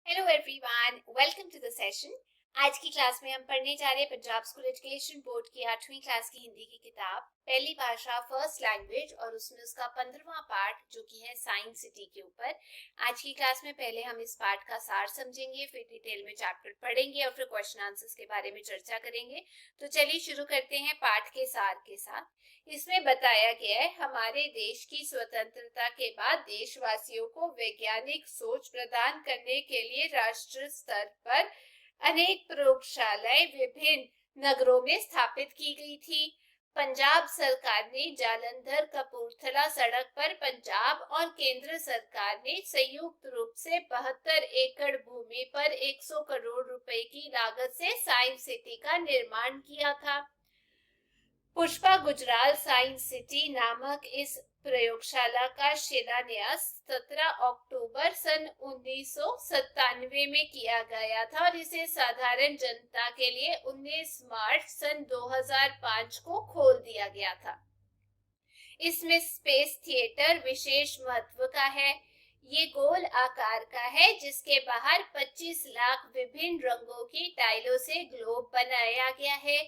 Hello everyone, welcome to the session. आज की class में हम पढ़ने जा रहे हैं पंजाब स्कूल एजुकेशन बोर्ड की 8वीं क्लास की हिंदी की किताब पहली भाषा फर्स्ट लैंग्वेज और उसमें उसका 15वां पार्ट जो कि है साइंस सिटी के ऊपर। आज की क्लास में पहले हम इस पार्ट का सार समझेंगे, फिर डिटेल में चैप्टर पढ़ेंगे और फिर क्वेश्चन आंसर्स के बारे में चर्चा करेंगे। तो चलिए शुरू करते हैं पाठ के सार के साथ। इसमें बताया गया है हमारे देश की स्वतंत्रता के बाद देशवासियों को वैज्ञानिक सोच प्रदान करने के लिए राष्ट्र स्तर पर अनेक प्रयोगशालाएं विभिन्न नगरों में स्थापित की गई थी। पंजाब सरकार ने जालंधर कपूरथला सड़क पर पंजाब और केंद्र सरकार ने संयुक्त रूप से 72 एकड़ भूमि पर 100 करोड़ रुपए की लागत से साइंस सिटी का निर्माण किया था। पुष्पा गुजराल साइंस सिटी नामक इस प्रयोगशाला का शिलान्यास 17 अक्टूबर सन 1997 में किया गया था और इसे साधारण जनता के लिए 19 मार्च सन 2005 को खोल दिया गया था। इसमें स्पेस थिएटर विशेष महत्व का है। ये गोल आकार का है जिसके बाहर 25 लाख विभिन्न रंगों की टाइलों से ग्लोब बनाया गया है।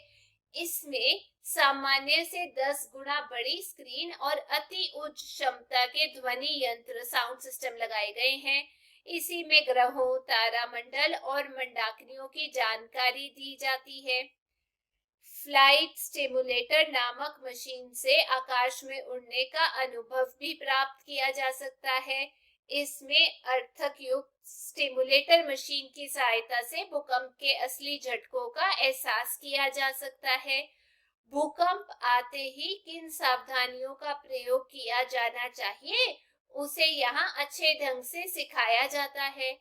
इसमें सामान्य से 10 गुना बड़ी स्क्रीन और अति उच्च क्षमता के ध्वनि यंत्र साउंड सिस्टम लगाए गए हैं। इसी में ग्रहों, तारामंडल और मंडाकिनियों की जानकारी दी जाती है। फ्लाइट स्टिमुलेटर नामक मशीन से आकाश में उड़ने का अनुभव भी प्राप्त किया जा सकता है। इसमें अर्थक युक्त स्टिमुलेटर मशीन की सहायता से भूकंप के असली झटकों का एहसास किया जा सकता है। भूकंप आते ही किन सावधानियों का प्रयोग किया जाना चाहिए उसे यहाँ अच्छे ढंग से सिखाया जाता है।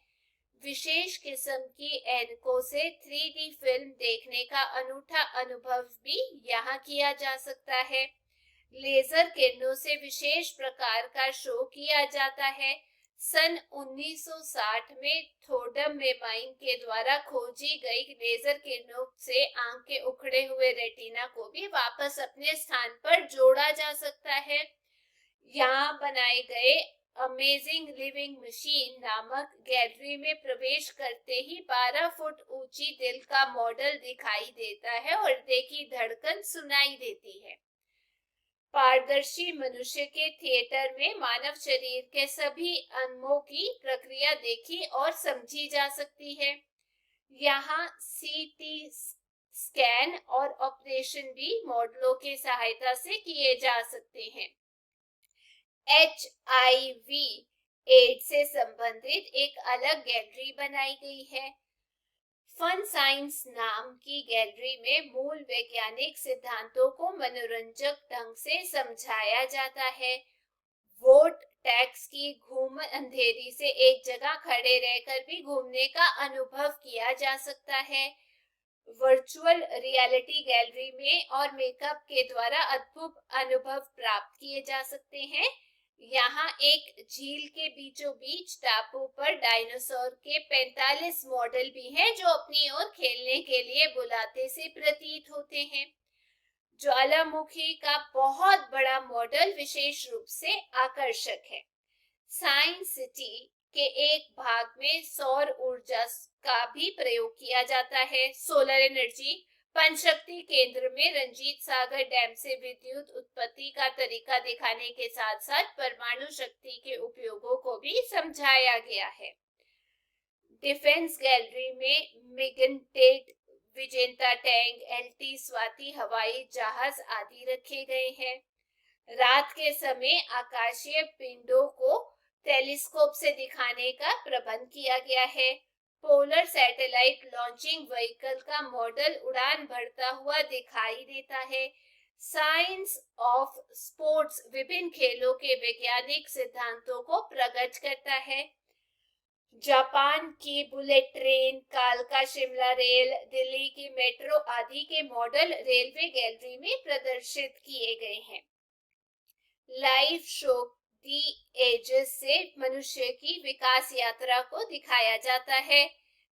विशेष किस्म की ऐनकों से 3D फिल्म देखने का अनूठा अनुभव भी यहाँ किया जा सकता है। लेजर किरणों से विशेष प्रकार का शो किया जाता है। सन 1960 में थोडम मेमाइन के द्वारा खोजी गई लेजर किरणों से आंख के उखड़े हुए रेटिना को भी वापस अपने स्थान पर जोड़ा जा सकता है। यहाँ बनाए गए अमेजिंग लिविंग मशीन नामक गैलरी में प्रवेश करते ही 12 फुट ऊंची दिल का मॉडल दिखाई देता है और दिल की धड़कन सुनाई देती है। पारदर्शी मनुष्य के थिएटर में मानव शरीर के सभी अंगों की प्रक्रिया देखी और समझी जा सकती है। यहाँ सीटी स्कैन और ऑपरेशन भी मॉडलों के सहायता से किए जा सकते हैं। HIV एड्स से संबंधित एक अलग गैलरी बनाई गई है। फन साइंस नाम की गैलरी में मूल वैज्ञानिक सिद्धांतों को मनोरंजक ढंग से समझाया जाता है। वोट टैक्स की घूम अंधेरी से एक जगह खड़े रहकर भी घूमने का अनुभव किया जा सकता है। वर्चुअल रियलिटी गैलरी में और मेकअप के द्वारा अद्भुत अनुभव प्राप्त किए जा सकते हैं। यहाँ एक झील के बीचों बीच टापू पर डायनासोर के 45 मॉडल भी हैं जो अपनी ओर खेलने के लिए बुलाते से प्रतीत होते हैं। ज्वालामुखी का बहुत बड़ा मॉडल विशेष रूप से आकर्षक है। साइंस सिटी के एक भाग में सौर ऊर्जा का भी प्रयोग किया जाता है। सोलर एनर्जी पंचशक्ति केंद्र में रंजीत सागर डैम से विद्युत उत्पत्ति का तरीका दिखाने के साथ साथ परमाणु शक्ति के उपयोगों को भी समझाया गया है। डिफेंस गैलरी में मिगनटेट, विजेता टैंक, LT स्वाति हवाई जहाज आदि रखे गए हैं। रात के समय आकाशीय पिंडों को टेलीस्कोप से दिखाने का प्रबंध किया गया है। पोलर सैटेलाइट लॉन्चिंग व्हीकल का मॉडल उड़ान भरता हुआ दिखाई देता है। साइंस ऑफ स्पोर्ट्स विभिन्न खेलों के वैज्ञानिक सिद्धांतों को प्रकट करता है। जापान की बुलेट ट्रेन, कालका शिमला रेल, दिल्ली की मेट्रो आदि के मॉडल रेलवे गैलरी में प्रदर्शित किए गए हैं। लाइव शो दी एजेस से मनुष्य की विकास यात्रा को दिखाया जाता है।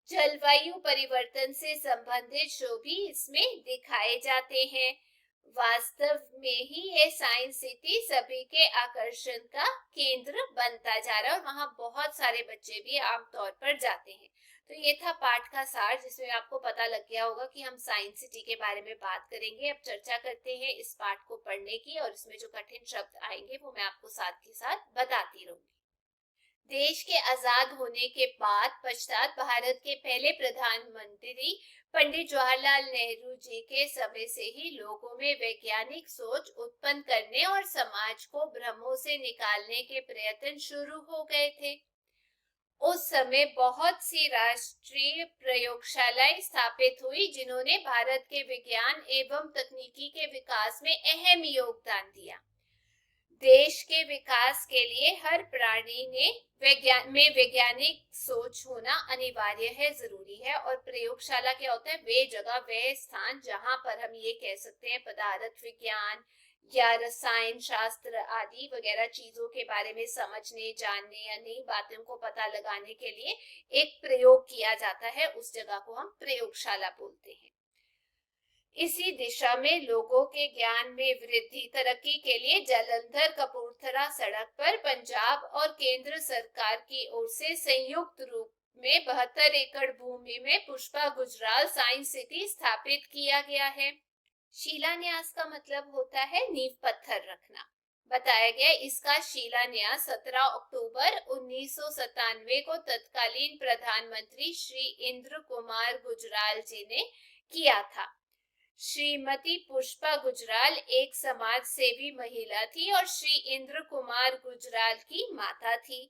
जलवायु परिवर्तन से संबंधित शो भी इसमें दिखाए जाते हैं। वास्तव में ही ये साइंस सिटी सभी के आकर्षण का केंद्र बनता जा रहा है और वहां बहुत सारे बच्चे भी आमतौर पर जाते हैं। तो ये था पाठ का सार, जिसमें आपको पता लग गया होगा कि हम साइंस सिटी के बारे में बात करेंगे। अब चर्चा करते हैं इस पाठ को पढ़ने की, और इसमें जो कठिन शब्द आएंगे वो मैं आपको साथ के साथ बताती रहूंगी। देश के आजाद होने के बाद पश्चात भारत के पहले प्रधानमंत्री पंडित जवाहरलाल नेहरू जी के समय से ही लोगों में वैज्ञानिक सोच उत्पन्न करने और समाज को भ्रमों से निकालने के प्रयत्न शुरू हो गए थे। उस समय बहुत सी राष्ट्रीय प्रयोगशालाएं स्थापित हुई, जिन्होंने भारत के विज्ञान एवं तकनीकी के विकास में अहम योगदान दिया। देश के विकास के लिए हर प्राणी ने वैज्ञानिक सोच होना अनिवार्य है, जरूरी है। और प्रयोगशाला क्या होता है? वे जगह, वह स्थान जहां पर हम ये कह सकते हैं पदार्थ विज्ञान या रसायन शास्त्र आदि वगैरह चीजों के बारे में समझने, जानने या नई बातों को पता लगाने के लिए एक प्रयोग किया जाता है, उस जगह को हम प्रयोगशाला बोलते हैं। इसी दिशा में लोगों के ज्ञान में वृद्धि तरक्की के लिए जालंधर कपूरथला सड़क पर पंजाब और केंद्र सरकार की ओर से संयुक्त रूप में 72 एकड़ भूमि में पुष्पा गुजराल साइंस सिटी स्थापित किया गया है। शिलान्यास का मतलब होता है नींव पत्थर रखना। बताया गया इसका शिलान्यास 17 अक्टूबर 1997 को तत्कालीन प्रधानमंत्री श्री इंद्र कुमार गुजराल जी ने किया था। श्रीमती पुष्पा गुजराल एक समाज सेवी महिला थी और श्री इंद्र कुमार गुजराल की माता थी।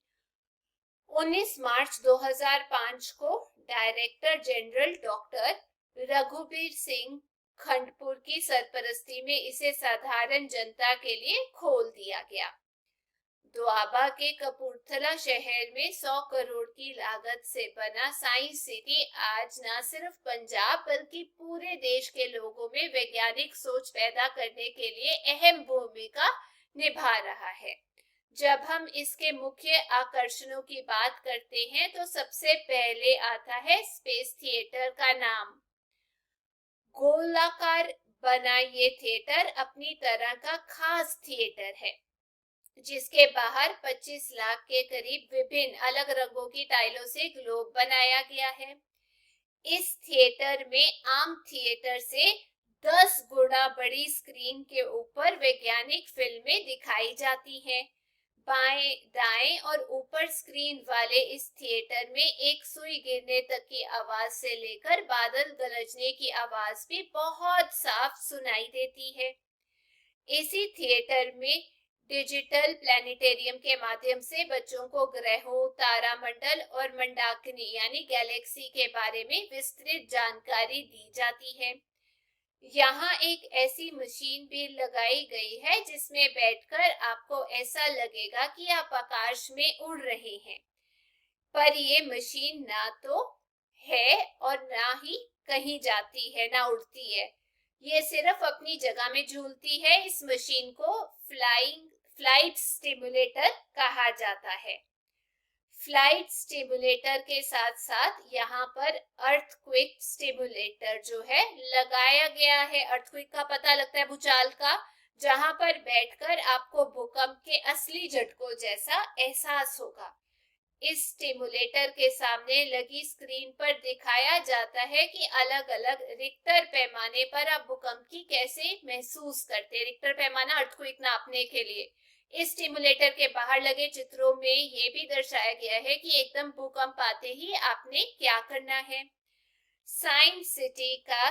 19 मार्च 2005 को director general doctor Raghubir Singh Khandpur की सरपरस्ती में इसे साधारण जनता के लिए खोल दिया गया। दोआबा के कपूरथला शहर में 100 करोड़ की लागत से बना साइंस सिटी आज न सिर्फ पंजाब बल्कि पूरे देश के लोगों में वैज्ञानिक सोच पैदा करने के लिए अहम भूमिका निभा रहा है। जब हम इसके मुख्य आकर्षणों की बात करते हैं तो सबसे पहले आता है स्पेस थिएटर का नाम। गोलाकार बना ये थिएटर अपनी तरह का खास थिएटर है, जिसके बाहर 25 लाख के करीब विभिन्न अलग रंगों की टाइलों से ग्लोब बनाया गया है। इस थिएटर में आम थिएटर से 10 गुना बड़ी स्क्रीन के ऊपर वैज्ञानिक फिल्में दिखाई जाती हैं। बाएं, दाएं और ऊपर स्क्रीन वाले इस थिएटर में एक सुई गिरने तक की आवाज से लेकर बादल गरजने की आवाज भी बहुत साफ सुनाई देती है। इसी थिएटर में डिजिटल प्लैनेटेरियम के माध्यम से बच्चों को ग्रहों, तारामंडल और मंडाकिनी यानी गैलेक्सी के बारे में विस्तृत जानकारी दी जाती है। यहाँ एक ऐसी मशीन भी लगाई गई है जिसमें बैठकर आपको ऐसा लगेगा कि आप आकाश में उड़ रहे हैं, पर ये मशीन ना तो है और ना ही कहीं जाती है, ना उड़ती है। ये सिर्फ अपनी जगह में झूलती है। इस मशीन को फ्लाइट स्टिमुलेटर कहा जाता है। फ्लाइट स्टिमुलेटर के साथ साथ यहाँ पर अर्थक्वेक स्टिमुलेटर जो है लगाया गया है। अर्थक्वेक का पता लगता है भूचाल का, जहां पर बैठकर आपको भूकंप के असली झटकों जैसा एहसास होगा। इस स्टिमुलेटर के सामने लगी स्क्रीन पर दिखाया जाता है कि अलग अलग रिक्टर पैमाने पर आप भूकंप की कैसे महसूस करते हैं। रिक्टर पैमाना अर्थक्वेक नापने के लिए। इस स्टिमुलेटर के बाहर लगे चित्रों में ये भी दर्शाया गया है कि एकदम भूकंप आते ही आपने क्या करना है। साइंस सिटी का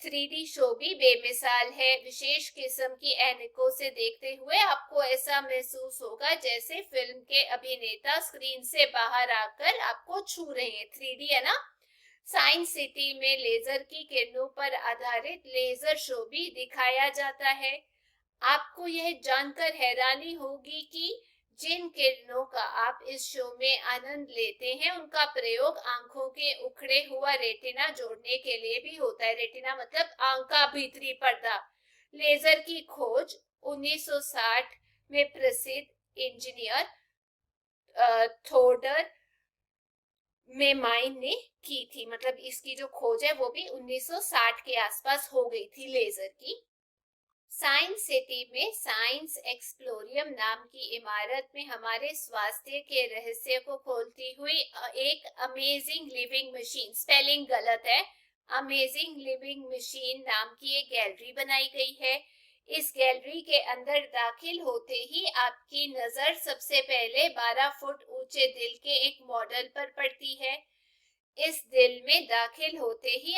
3D शो भी बेमिसाल है। विशेष किस्म की ऐनकों से देखते हुए आपको ऐसा महसूस होगा जैसे फिल्म के अभिनेता स्क्रीन से बाहर आकर आपको छू रहे हैं। 3D है ना। साइंस सिटी में लेजर की किरणों पर आधारित लेजर शो भी दिखाया जाता है। आपको यह जानकर हैरानी होगी कि जिन किरणों का आप इस शो में आनंद लेते हैं उनका प्रयोग आंखों के उखड़े हुआ रेटिना जोड़ने के लिए भी होता है। रेटिना मतलब आंख का भीतरी पर्दा। लेजर की खोज 1960 में प्रसिद्ध इंजीनियर थोडर मेमाइन ने की थी। मतलब इसकी जो खोज है वो भी 1960 के आसपास हो गई थी लेजर की। साइंस सिटी में साइंस एक्सप्लोरियम नाम की इमारत में हमारे स्वास्थ्य के रहस्य को खोलती हुई एक अमेजिंग लिविंग मशीन, स्पेलिंग गलत है, अमेजिंग लिविंग मशीन नाम की एक गैलरी बनाई गई है। इस गैलरी के अंदर दाखिल होते ही आपकी नजर सबसे पहले 12 फुट ऊंचे दिल के एक मॉडल पर पड़ती है। इस दिल में दाखिल होते ही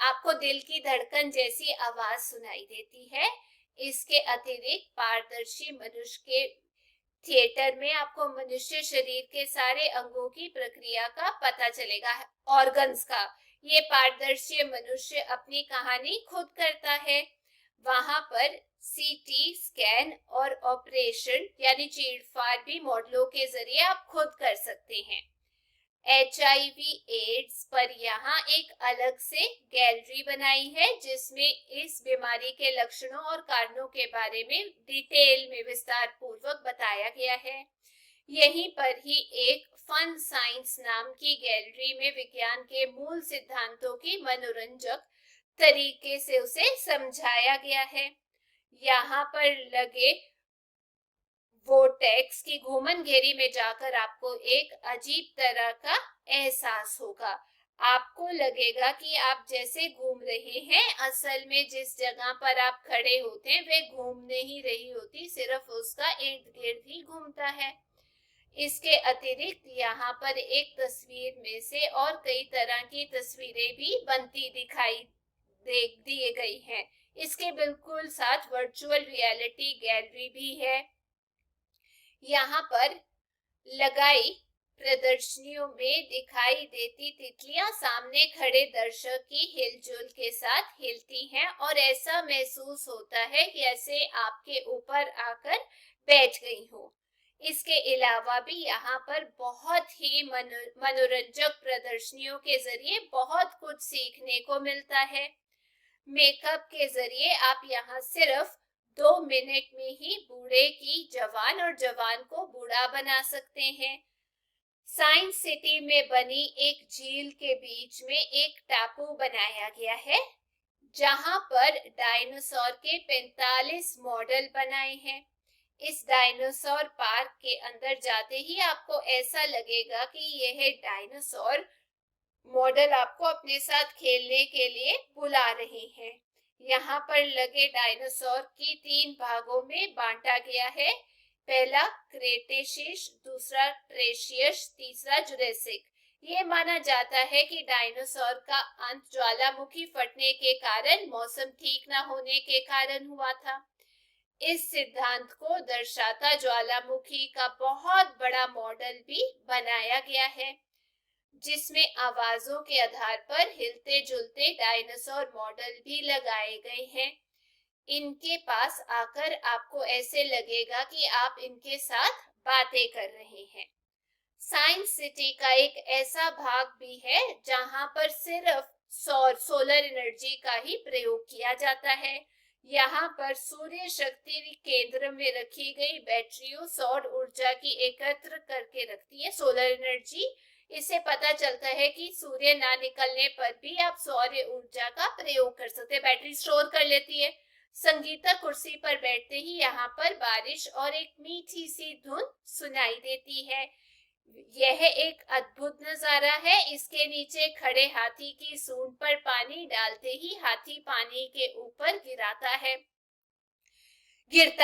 आपको दिल की धड़कन जैसी आवाज सुनाई देती है। इसके अतिरिक्त पारदर्शी मनुष्य के थिएटर में आपको मनुष्य शरीर के सारे अंगों की प्रक्रिया का पता चलेगा, ऑर्गन्स का। ये पारदर्शी मनुष्य अपनी कहानी खुद करता है। वहां पर सीटी स्कैन और ऑपरेशन यानी चीरफाड़ भी मॉडलों के जरिए आप खुद कर सकते हैं। HIV एड्स पर यहाँ एक अलग से गैलरी बनाई है जिसमें इस बीमारी के लक्षणों और कारणों के बारे में डिटेल में विस्तार पूर्वक बताया गया है। यहीं पर ही एक फन साइंस नाम की गैलरी में विज्ञान के मूल सिद्धांतों की मनोरंजक तरीके से उसे समझाया गया है। यहाँ पर लगे वोर्टेक्स की घूमनघेरी में जाकर आपको एक अजीब तरह का एहसास होगा। आपको लगेगा कि आप जैसे घूम रहे हैं, असल में जिस जगह पर आप खड़े होते हैं वे घूम नहीं रही होती, सिर्फ उसका इर्द गिर्द ही घूमता है। इसके अतिरिक्त यहाँ पर एक तस्वीर में से और कई तरह की तस्वीरें भी बनती दिखाई दिए गई हैं। इसके बिल्कुल साथ वर्चुअल रियलिटी गैलरी भी है। यहाँ पर लगाई प्रदर्शनियों में दिखाई देती तितलियां सामने खड़े दर्शक की हिलजुल के साथ हिलती हैं और ऐसा महसूस होता है कि ऐसे आपके ऊपर आकर बैठ गई हो। इसके अलावा भी यहाँ पर बहुत ही मनोरंजक प्रदर्शनियों के जरिए बहुत कुछ सीखने को मिलता है। मेकअप के जरिए आप यहाँ सिर्फ 2 मिनट में ही बूढ़े की जवान और जवान को बूढ़ा बना सकते हैं। साइंस सिटी में बनी एक झील के बीच में एक टापू बनाया गया है जहां पर डायनासोर के 45 मॉडल बनाए हैं। इस डायनासोर पार्क के अंदर जाते ही आपको ऐसा लगेगा कि यह डायनासोर मॉडल आपको अपने साथ खेलने के लिए बुला रहे हैं। यहाँ पर लगे डायनासोर की 3 भागों में बांटा गया है। पहला क्रेटेशियस, दूसरा ट्रेशियस, तीसरा जुरासिक। ये माना जाता है कि डायनासोर का अंत ज्वालामुखी फटने के कारण, मौसम ठीक न होने के कारण हुआ था। इस सिद्धांत को दर्शाता ज्वालामुखी का बहुत बड़ा मॉडल भी बनाया गया है जिसमें आवाजों के आधार पर हिलते जुलते डायनासोर मॉडल भी लगाए गए हैं। इनके पास आकर आपको ऐसे लगेगा कि आप इनके साथ बातें कर रहे हैं। साइंस सिटी का एक ऐसा भाग भी है जहां पर सिर्फ सोलर एनर्जी का ही प्रयोग किया जाता है। यहाँ पर सूर्य शक्ति केंद्र में रखी गई बैटरियों सौर ऊर्जा की एकत्र करके रखती है सोलर एनर्जी। इससे पता चलता है कि सूर्य ना निकलने पर भी आप सौर ऊर्जा का प्रयोग कर सकते हैं, बैटरी स्टोर कर लेती है। संगीता कुर्सी पर बैठते ही यहाँ पर बारिश और एक मीठी सी धुन सुनाई देती है। यह एक अद्भुत नजारा है। इसके नीचे खड़े हाथी की सूंड पर पानी डालते ही हाथी पानी के ऊपर गिरता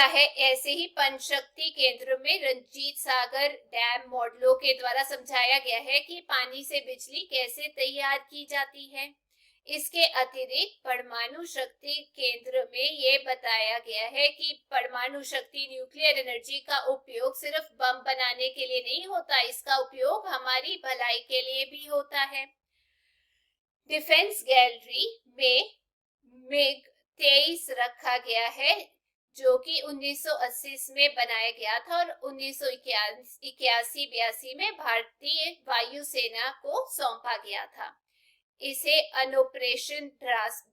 है। ऐसे ही पंचशक्ति केंद्र में रंजीत सागर डैम मॉडलों के द्वारा समझाया गया है कि पानी से बिजली कैसे तैयार की जाती है। इसके अतिरिक्त परमाणु शक्ति केंद्र में ये बताया गया है कि परमाणु शक्ति न्यूक्लियर एनर्जी का उपयोग सिर्फ बम बनाने के लिए नहीं होता, इसका उपयोग हमारी भलाई के लिए भी होता है। डिफेंस गैलरी में मिग 23 रखा गया है जो कि 1980 में बनाया गया था और 1981-82 में भारतीय वायुसेना को सौंपा गया था। इसे ऑपरेशन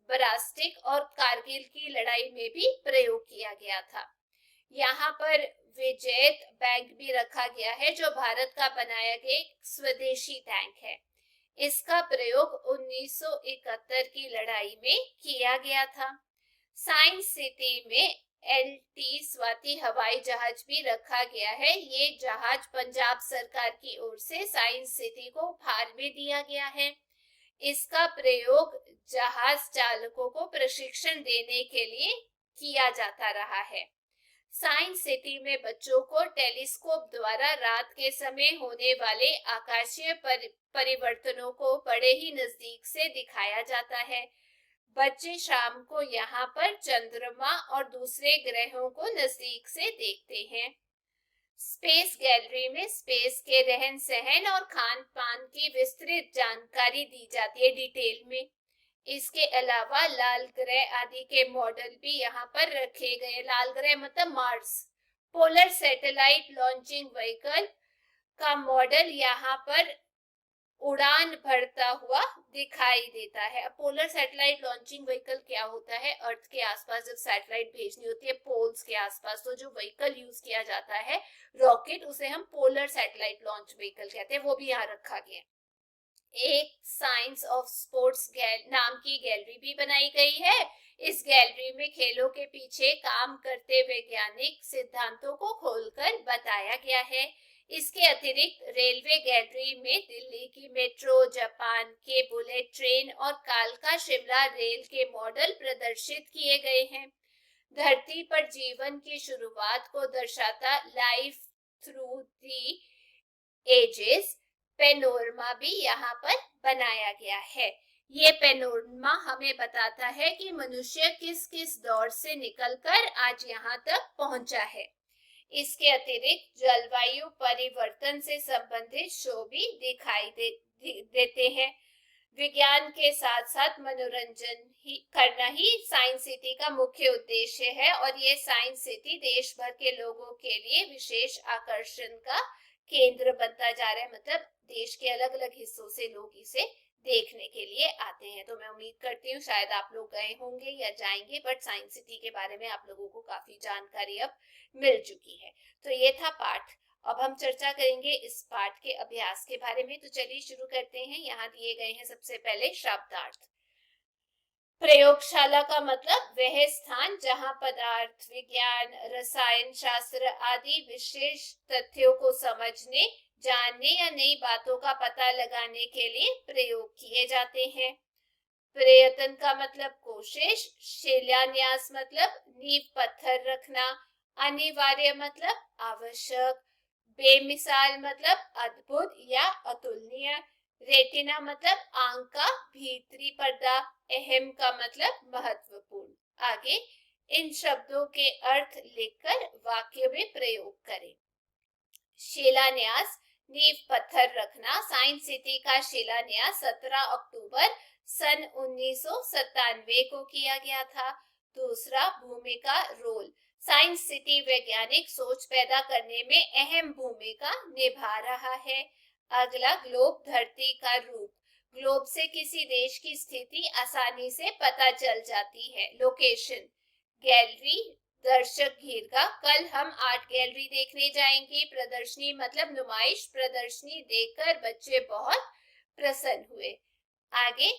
ब्रास्टिक और कारगिल की लड़ाई में भी प्रयोग किया गया था। यहाँ पर विजय बैंक भी रखा गया है जो भारत का बनाया गया एक स्वदेशी टैंक है। इसका प्रयोग 1971 की लड़ाई में किया गया था। साइंस सिटी में LT स्वाति हवाई जहाज भी रखा गया है। ये जहाज पंजाब सरकार की ओर से साइंस सिटी को उपहार में दिया गया है। इसका प्रयोग जहाज चालकों को प्रशिक्षण देने के लिए किया जाता रहा है। साइंस सिटी में बच्चों को टेलीस्कोप द्वारा रात के समय होने वाले आकाशीय परिवर्तनों को बड़े ही नजदीक से दिखाया जाता है। बच्चे शाम को यहाँ पर चंद्रमा और दूसरे ग्रहों को नजदीक से देखते हैं। स्पेस गैलरी में स्पेस के रहन सहन और खान पान की विस्तृत जानकारी दी जाती है डिटेल में। इसके अलावा लाल ग्रह आदि के मॉडल भी यहाँ पर रखे गए। लाल ग्रह मतलब Mars. Polar satellite launching vehicle का मॉडल यहाँ पर उड़ान भरता हुआ दिखाई देता है। अब पोलर सैटेलाइट लॉन्चिंग व्हीकल क्या होता है? अर्थ के आसपास जब सैटेलाइट भेजनी होती है पोल्स के आसपास, तो जो व्हीकल यूज किया जाता है रॉकेट, उसे हम पोलर सैटेलाइट लॉन्च व्हीकल कहते हैं। वो भी यहाँ रखा गया। एक साइंस ऑफ स्पोर्ट्स नाम की गैलरी भी बनाई गई है। इस गैलरी में खेलों के पीछे काम करते वैज्ञानिक सिद्धांतों को खोलकर बताया गया है। इसके अतिरिक्त रेलवे गैलरी में दिल्ली की मेट्रो, जापान के बुलेट ट्रेन और कालका शिमला रेल के मॉडल प्रदर्शित किए गए हैं। धरती पर जीवन की शुरुआत को दर्शाता life through the ages panorama भी यहाँ पर बनाया गया है। ये पेनोरमा हमें बताता है कि मनुष्य किस किस दौर से निकलकर आज यहाँ तक पहुंचा है। इसके अतिरिक्त जलवायु परिवर्तन से संबंधित शो भी दिखाई देते हैं। विज्ञान के साथ साथ मनोरंजन करना ही साइंस सिटी का मुख्य उद्देश्य है और ये साइंस सिटी देश भर के लोगों के लिए विशेष आकर्षण का केंद्र बनता जा रहा है। मतलब देश के अलग अलग हिस्सों से लोग इसे देखने के लिए आते हैं। तो मैं उम्मीद करती हूँ शायद आप लोग गए होंगे या जाएंगे, बट साइंस सिटी के बारे में आप लोगों को काफी जानकारी अब मिल चुकी है। तो ये था पाठ। अब हम चर्चा करेंगे इस पाठ के अभ्यास के बारे में। तो चलिए शुरू करते हैं। यहाँ दिए गए हैं सबसे पहले शब्दार्थ। प्रयोगशाला का मतलब वह स्थान जहां पदार्थ विज्ञान, रसायन शास्त्र आदि विशेष तथ्यों को समझने, जानने या नई बातों का पता लगाने के लिए प्रयोग किए जाते हैं। प्रयत्न का मतलब कोशिश, शिलान्यास मतलब नींव पत्थर रखना, अनिवार्य मतलब आवश्यक, बेमिसाल मतलब अद्भुत या अतुलनीय, रेटिना मतलब आंख का भीतरी पर्दा, अहम का मतलब महत्वपूर्ण। आगे इन शब्दों के अर्थ लिखकर वाक्य में प्रयोग करें। शिलान्यास, नींव पत्थर रखना। साइंस सिटी का शिलान्यास 17 अक्टूबर सन 1997 को किया गया था। दूसरा, भूमिका रोल। साइंस सिटी वैज्ञानिक सोच पैदा करने में अहम भूमिका निभा रहा है। अगला, ग्लोब धरती का रूप। ग्लोब से किसी देश की स्थिति आसानी से पता चल जाती है। लोकेशन, गैलरी, दर्शक घेरगा। कल हम आर्ट गैलरी देखने जाएंगे। प्रदर्शनी मतलब नुमाइश। प्रदर्शनी देखकर बच्चे बहुत प्रसन्न हुए। आगे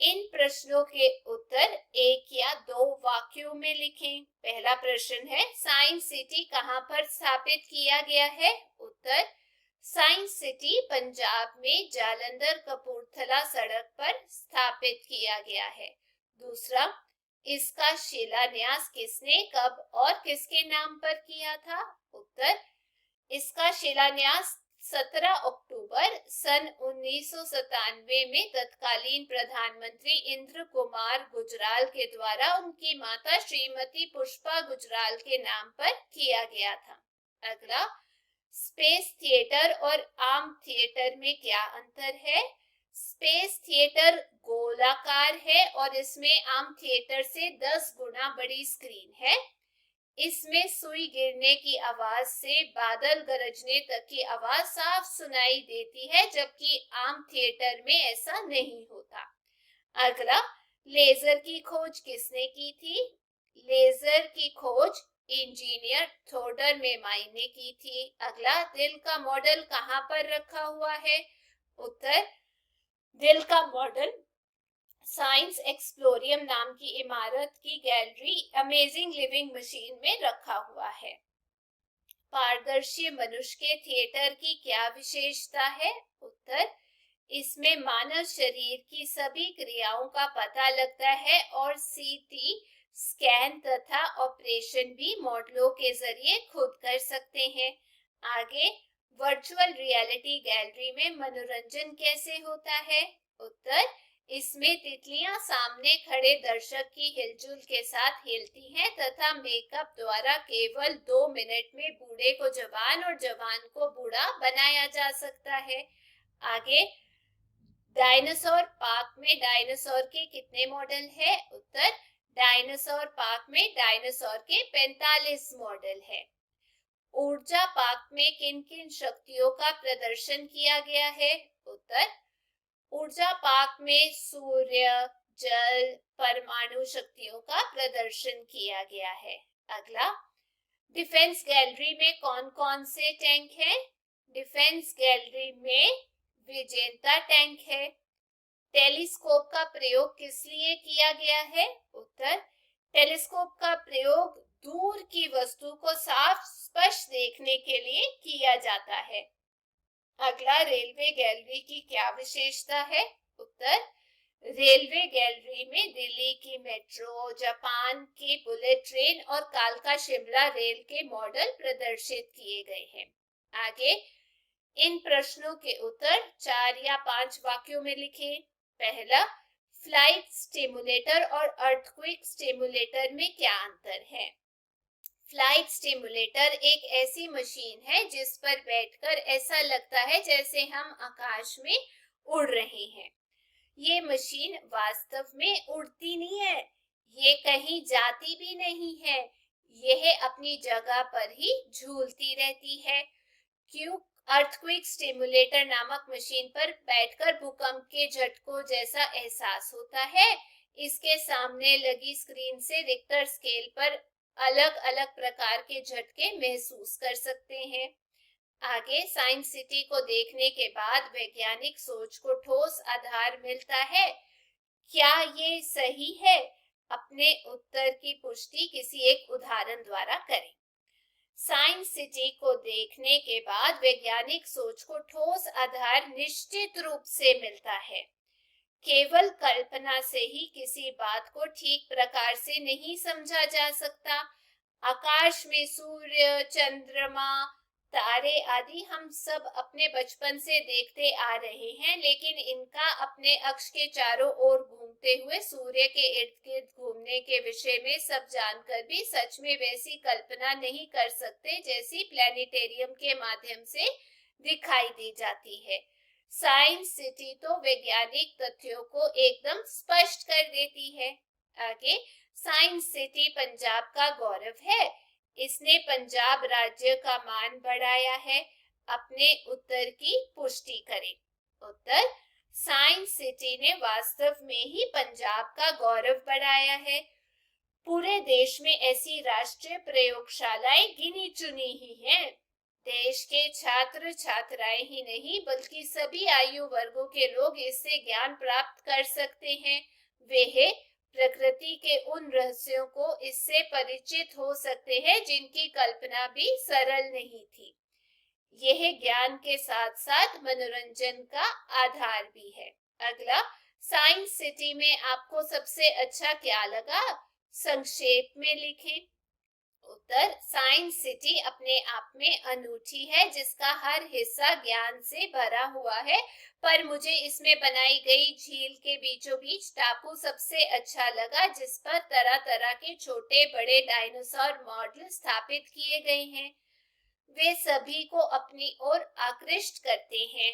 इन प्रश्नों के उत्तर एक या दो वाक्यों में लिखें। पहला प्रश्न है, साइंस सिटी कहाँ पर स्थापित किया गया है? उत्तर, साइंस सिटी पंजाब में जालंधर कपूरथला सड़क पर स्थापित किया गया है। दूसरा, इसका शिलान्यास किसने, कब और किसके नाम पर किया था? उत्तर, इसका शिलान्यास 17 अक्टूबर सन 1997 में तत्कालीन प्रधानमंत्री इंद्र कुमार गुजराल के द्वारा उनकी माता श्रीमती पुष्पा गुजराल के नाम पर किया गया था। अगला, स्पेस थिएटर और आम थिएटर में क्या अंतर है? स्पेस थिएटर गोलाकार है और इसमें आम थिएटर से 10 गुना बड़ी स्क्रीन है। इसमें सुई गिरने की आवाज से बादल गरजने तक की आवाज साफ सुनाई देती है, जबकि आम थिएटर में ऐसा नहीं होता। अगला, लेजर की खोज किसने की थी? लेजर की खोज इंजीनियर थोडर मेमाई ने की थी। अगला, दिल का मॉडल कहाँ पर रखा हुआ है? उत्तर, दिल का मॉडल साइंस एक्सप्लोरियम नाम की इमारत की गैलरी अमेजिंग लिविंग मशीन में रखा हुआ है। पारदर्शी मनुष्य के थिएटर की क्या विशेषता है? उत्तर, इसमें मानव शरीर की सभी क्रियाओं का पता लगता है और सीटी स्कैन तथा ऑपरेशन भी मॉडलों के जरिए खुद कर सकते हैं। आगे, वर्चुअल रियलिटी गैलरी में मनोरंजन कैसे होता है? उत्तर, इसमें तितलियां सामने खड़े दर्शक की हिलजुल के साथ हिलती हैं तथा मेकअप द्वारा केवल 2 मिनट में बूढ़े को जवान और जवान को बूढ़ा बनाया जा सकता है। आगे, डायनासोर पार्क में डायनासोर के कितने मॉडल है? उत्तर, डायनासोर पार्क में डायनासोर के 45 मॉडल है। ऊर्जा पार्क में किन किन शक्तियों का प्रदर्शन किया गया है? उत्तर, ऊर्जा पार्क में सूर्य, जल, परमाणु शक्तियों का प्रदर्शन किया गया है। अगला, डिफेंस गैलरी में कौन कौन से टैंक हैं? डिफेंस गैलरी में विजेता टैंक है। टेलीस्कोप का प्रयोग किस लिए किया गया है? उत्तर, टेलीस्कोप का प्रयोग दूर की वस्तु को साफ स्पष्ट देखने के लिए किया जाता है। अगला, रेलवे गैलरी की क्या विशेषता है? उत्तर, रेलवे गैलरी में दिल्ली की मेट्रो, जापान की बुलेट ट्रेन और कालका शिमला रेल के मॉडल प्रदर्शित किए गए हैं। आगे, इन प्रश्नों के उत्तर 4 या 5 वाक्यों में लिखें। पहला, फ्लाइट स्टिमुलेटर और अर्थक्वेक स्टिमुलेटर में क्या अंतर है? फ्लाइट स्टिमुलेटर एक ऐसी मशीन है जिस पर बैठकर ऐसा लगता है जैसे हम आकाश में उड़ रहे हैं। ये मशीन वास्तव में उड़ती नहीं है, ये कहीं जाती भी नहीं है, यह अपनी जगह पर ही झूलती रहती है। क्यों अर्थक्वेक स्टिमुलेटर नामक मशीन पर बैठकर भूकंप के झटकों जैसा एहसास होता है? इसके सामने लगी स्क्रीन से रिक्टर स्केल पर अलग अलग प्रकार के झटके महसूस कर सकते हैं। आगे, साइंस सिटी को देखने के बाद वैज्ञानिक सोच को ठोस आधार मिलता है। क्या ये सही है? अपने उत्तर की पुष्टि किसी एक उदाहरण द्वारा करें। साइंस सिटी को देखने के बाद वैज्ञानिक सोच को ठोस आधार निश्चित रूप से मिलता है। केवल कल्पना से ही किसी बात को ठीक प्रकार से नहीं समझा जा सकता। आकाश में सूर्य, चंद्रमा, तारे आदि हम सब अपने बचपन से देखते आ रहे हैं, लेकिन इनका अपने अक्ष के चारों ओर घूमते हुए सूर्य के इर्द गिर्द घूमने के विषय में सब जानकर भी सच में वैसी कल्पना नहीं कर सकते जैसी प्लेनेटेरियम के माध्यम से दिखाई दी जाती है। साइंस सिटी तो वैज्ञानिक तथ्यों को एकदम स्पष्ट कर देती है। आगे, साइंस सिटी पंजाब का गौरव है, इसने पंजाब राज्य का मान बढ़ाया है। अपने उत्तर की पुष्टि करें। उत्तर, साइंस सिटी ने वास्तव में ही पंजाब का गौरव बढ़ाया है। पूरे देश में ऐसी राष्ट्रीय प्रयोगशालाएं गिनी चुनी ही हैं। देश के छात्र छात्राएं ही नहीं बल्कि सभी आयु वर्गों के लोग इससे ज्ञान प्राप्त कर सकते हैं। वे प्रकृति के उन रहस्यों को इससे परिचित हो सकते हैं जिनकी कल्पना भी सरल नहीं थी। यह ज्ञान के साथ साथ मनोरंजन का आधार भी है। अगला, साइंस सिटी में आपको सबसे अच्छा क्या लगा? संक्षेप में लिखें। उत्तर, साइंस सिटी अपने आप में अनूठी है जिसका हर हिस्सा ज्ञान से भरा हुआ है, पर मुझे इसमें बनाई गई झील के बीचों बीच टापू सबसे अच्छा लगा जिस पर तरह तरह के छोटे बड़े डायनासोर मॉडल स्थापित किए गए हैं। वे सभी को अपनी ओर आकृष्ट करते हैं।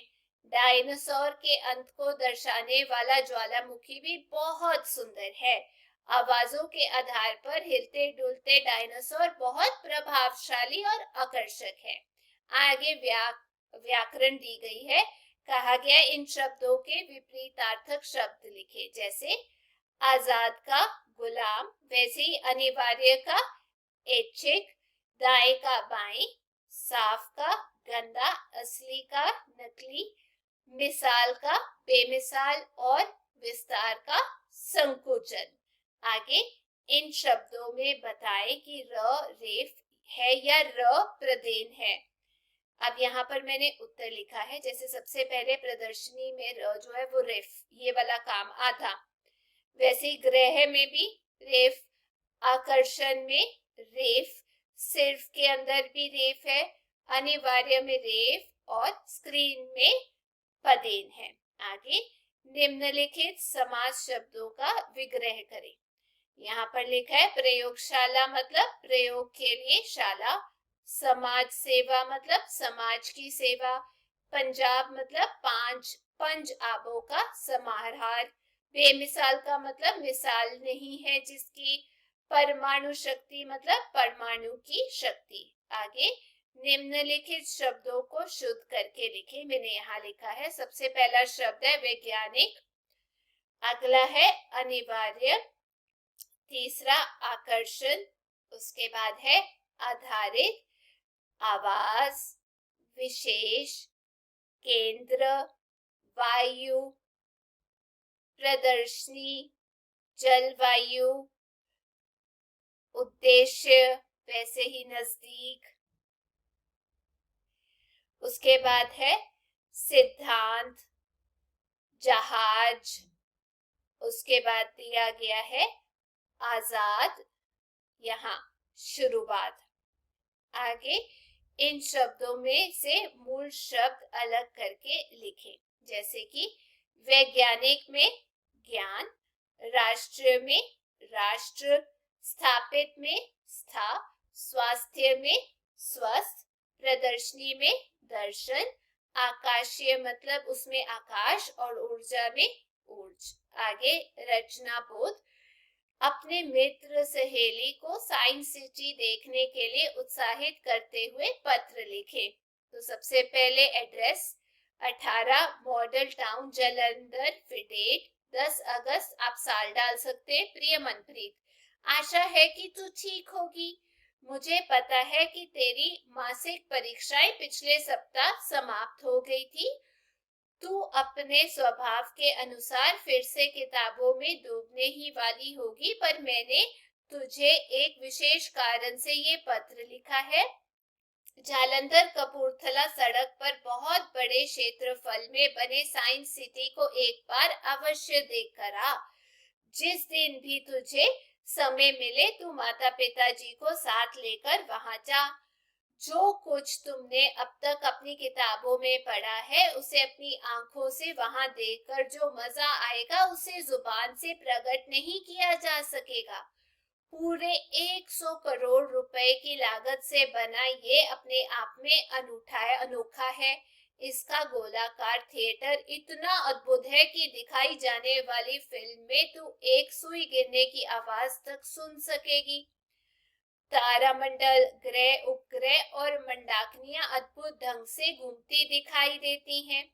डायनासोर के अंत को दर्शाने वाला ज्वालामुखी भी बहुत सुंदर है। आवाजों के आधार पर हिलते डुलते डायनासोर बहुत प्रभावशाली और आकर्षक है। आगे व्याकरण दी गई है। कहा गया इन शब्दों के विपरीतार्थक शब्द लिखे, जैसे आजाद का गुलाम, वैसे ही अनिवार्य का ऐच्छिक, दाएं का बाएं, साफ का गंदा, असली का नकली, मिसाल का बेमिसाल और विस्तार का संकोचन। आगे इन शब्दों में बताएं कि रेफ है या प्रदेन है। अब यहाँ पर मैंने उत्तर लिखा है, जैसे सबसे पहले प्रदर्शनी में जो है वो रेफ, ये वाला काम आधा, वैसे ही ग्रह में भी रेफ, आकर्षण में रेफ, सिर्फ के अंदर भी रेफ है, अनिवार्य में रेफ और स्क्रीन में पदेन है। आगे निम्नलिखित समास शब्दों का विग्रह करें। यहाँ पर लिखा है प्रयोगशाला मतलब प्रयोग के लिए शाला, समाज सेवा मतलब समाज की सेवा, पंजाब मतलब पांच पंज आबों का समाहार, बेमिसाल का मतलब मिसाल नहीं है जिसकी, परमाणु शक्ति मतलब परमाणु की शक्ति। आगे निम्नलिखित शब्दों को शुद्ध करके लिखें। मैंने यहाँ लिखा है, सबसे पहला शब्द है वैज्ञानिक, अगला है अनिवार्य, तीसरा आकर्षण, उसके बाद है आधारित, आवाज, विशेष, केंद्र, वायु, प्रदर्शनी, जलवायु, उद्देश्य, वैसे ही नजदीक। उसके बाद है सिद्धांत, जहाज, उसके बाद दिया गया है आजाद, यहाँ शुरुआत। आगे इन शब्दों में से मूल शब्द अलग करके लिखें, जैसे कि वैज्ञानिक में ज्ञान, राष्ट्र में राष्ट्र, स्थापित में स्था, स्वास्थ्य में स्वस्थ, प्रदर्शनी में दर्शन, आकाशीय मतलब उसमें आकाश और ऊर्जा में ऊर्ज। आगे रचना बोध, अपने मित्र सहेली को साइंस सिटी देखने के लिए उत्साहित करते हुए पत्र लिखे। तो सबसे पहले एड्रेस 18 मॉडल टाउन जालंधर, फिडेट 10 अगस्त, आप साल डाल सकते हैं। प्रिय मनप्रीत, आशा है कि तू ठीक होगी। मुझे पता है कि तेरी मासिक परीक्षाएं पिछले सप्ताह समाप्त हो गई थी। तू अपने स्वभाव के अनुसार फिर से किताबों में डूबने ही वाली होगी, पर मैंने तुझे एक विशेष कारण से ये पत्र लिखा है। जालंधर कपूरथला सड़क पर बहुत बड़े क्षेत्रफल में बने साइंस सिटी को एक बार अवश्य देख कर आ। जिस दिन भी तुझे समय मिले तू माता पिताजी को साथ लेकर वहां जा। जो कुछ तुमने अब तक अपनी किताबों में पढ़ा है उसे अपनी आंखों से वहां देखकर जो मजा आएगा उसे जुबान से प्रकट नहीं किया जा सकेगा। पूरे 100 करोड़ रुपए की लागत से बना ये अपने आप में अनोखा है। इसका गोलाकार थिएटर इतना अद्भुत है कि दिखाई जाने वाली फिल्म में तू एक सुई गिरने की आवाज तक सुन सकेगी। तारामंडल, ग्रह, उपग्रह और मंडाकनियां अद्भुत ढंग से घूमती दिखाई देती हैं।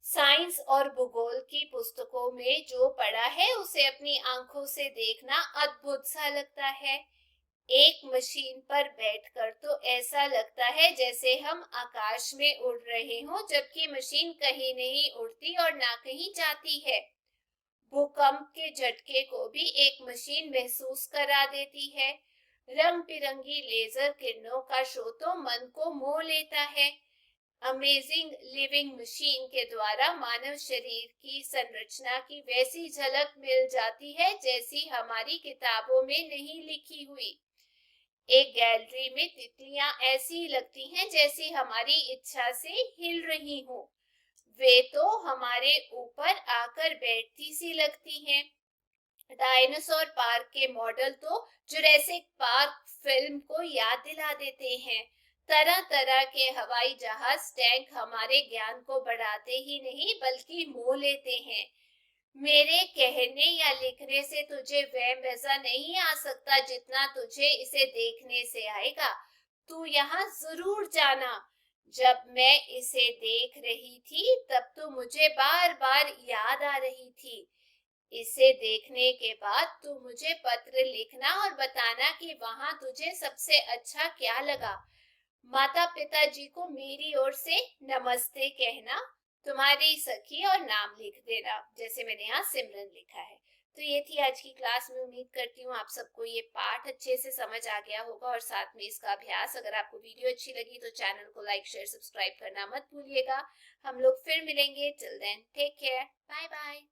साइंस और भूगोल की पुस्तकों में जो पढ़ा है उसे अपनी आंखों से देखना अद्भुत सा लगता है। एक मशीन पर बैठकर तो ऐसा लगता है जैसे हम आकाश में उड़ रहे हों, जबकि मशीन कहीं नहीं उड़ती और ना कहीं जाती है। भूकंप के झटके को भी एक मशीन महसूस करा देती है। रंग बिरंगी लेजर किरणों का शो तो मन को मोह लेता है। अमेजिंग लिविंग मशीन के द्वारा मानव शरीर की संरचना की वैसी झलक मिल जाती है जैसी हमारी किताबों में नहीं लिखी हुई। एक गैलरी में तितलियां ऐसी लगती हैं जैसी हमारी इच्छा से हिल रही हो। वे तो हमारे ऊपर आकर बैठती सी लगती हैं। डायनासोर पार्क के मॉडल तो जुरासिक पार्क फिल्म को याद दिला देते हैं। तरह तरह के हवाई जहाज, टैंक हमारे ज्ञान को बढ़ाते ही नहीं बल्कि मोह लेते हैं। मेरे कहने या लिखने से तुझे वह मजा नहीं आ सकता जितना तुझे इसे देखने से आएगा। तू यहाँ जरूर जाना। जब मैं इसे देख रही थी तब तो मुझे बार बार याद आ रही थी। इसे देखने के बाद तू मुझे पत्र लिखना और बताना कि वहां तुझे सबसे अच्छा क्या लगा। माता पिताजी को मेरी ओर से नमस्ते कहना। तुम्हारी सखी और नाम लिख देना, जैसे मैंने यहाँ सिमरन लिखा है। तो ये थी आज की क्लास में। उम्मीद करती हूँ आप सबको ये पाठ अच्छे से समझ आ गया होगा और साथ में इसका अभ्यास। अगर आपको वीडियो अच्छी लगी तो चैनल को लाइक शेयर सब्सक्राइब करना मत भूलिएगा। हम लोग फिर मिलेंगे। Till then take care, bye bye.